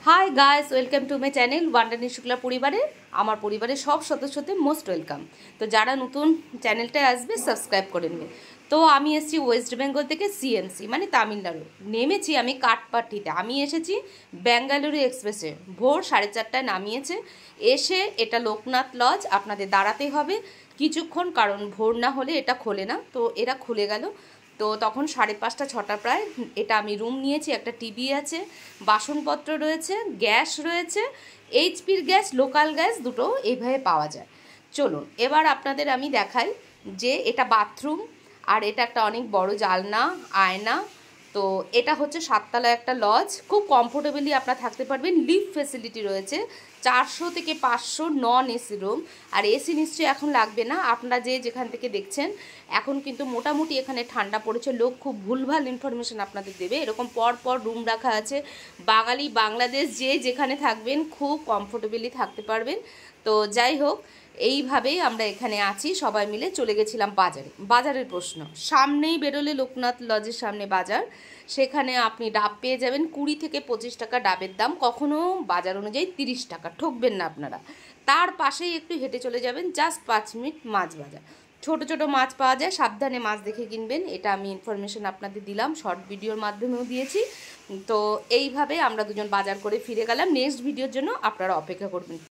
High guys, welcome to my channel ওয়ান্ডারনি শুক্লা পরিবারে। আমার পরিবারের সব সদস্যদের মোস্ট ওয়েলকাম। তো যারা নতুন চ্যানেলটায় আসবে সাবস্ক্রাইব করে নেবে। তো আমি এসেছি ওয়েস্ট বেঙ্গল থেকে সিএমসি মানে তামিলনাড়ু। নেমেছি আমি কাঠপাটিতে। আমি এসেছি বেঙ্গালুরু এক্সপ্রেসে, ভোর 4:30টায় নামিয়েছে। এসে এটা লোকনাথ লজ, আপনাদের দাঁড়াতেই হবে কিছুক্ষণ, কারণ ভোর না হলে এটা খোলে না। তো এরা খুলে গেল। তো তখন 5:30 6টা প্রায়। এটা আমি রুম নিয়েছি, একটা টিভি আছে, বাসনপত্র রয়েছে, গ্যাস রয়েছে, এইচপির গ্যাস, লোকাল গ্যাস দুটো এইভাবে পাওয়া যায়। চলুন এবার আপনাদের আমি দেখাই যে এটা বাথরুম, আর এটা একটা অনেক বড় জানলা, আয়না। তো এটা হচ্ছে 7তলা একটা লজ, খুব কমফোর্টেবলি আপনারা থাকতে পারবেন। লিফট ফেসিলিটি রয়েছে, 400 থেকে 500 নন এসি রুম। আর এসি নিশ্চয়ই এখন লাগবে না, আপনারা যেখান থেকে দেখছেন। এখন কিন্তু মোটামুটি এখানে ঠান্ডা পড়েছে। লোক খুব ভুলভাল ইনফরমেশন আপনাদের দেবে, এরকম পর পর রুম রাখা আছে। বাঙালি বাংলাদেশ যেখানে থাকবেন খুব কমফোর্টেবলি থাকতে পারবেন। তো যাই হোক, এইভাবেই আমরা এখানে আছি সবাই মিলে। চলে গেছিলাম বাজারের প্রশ্ন, সামনেই বেরোলে লোকনাথ লজের সামনে বাজার, সেখানে আপনি ডাব পেয়ে যাবেন 20 থেকে 25 টাকা ডাবের দাম, কখনো বাজার অনুযায়ী 30 টাকা, ঠকবেন না আপনারা। তার পাশেই একটু হেঁটে চলে যাবেন, জাস্ট 5 মিনিট মাছ বাজার। ছোট ছোট মাছ পাওয়া যায়, সাবধানে মাছ দেখে কিনবেন। এটা আমি ইনফরমেশন আপনাদের দিলাম, শর্ট ভিডিওর মাধ্যমেও দিয়েছি। তো এইভাবে আমরা দুজন বাজার করে ফিরে গেলাম। নেক্সট ভিডিওর জন্য আপনারা অপেক্ষা করবেন।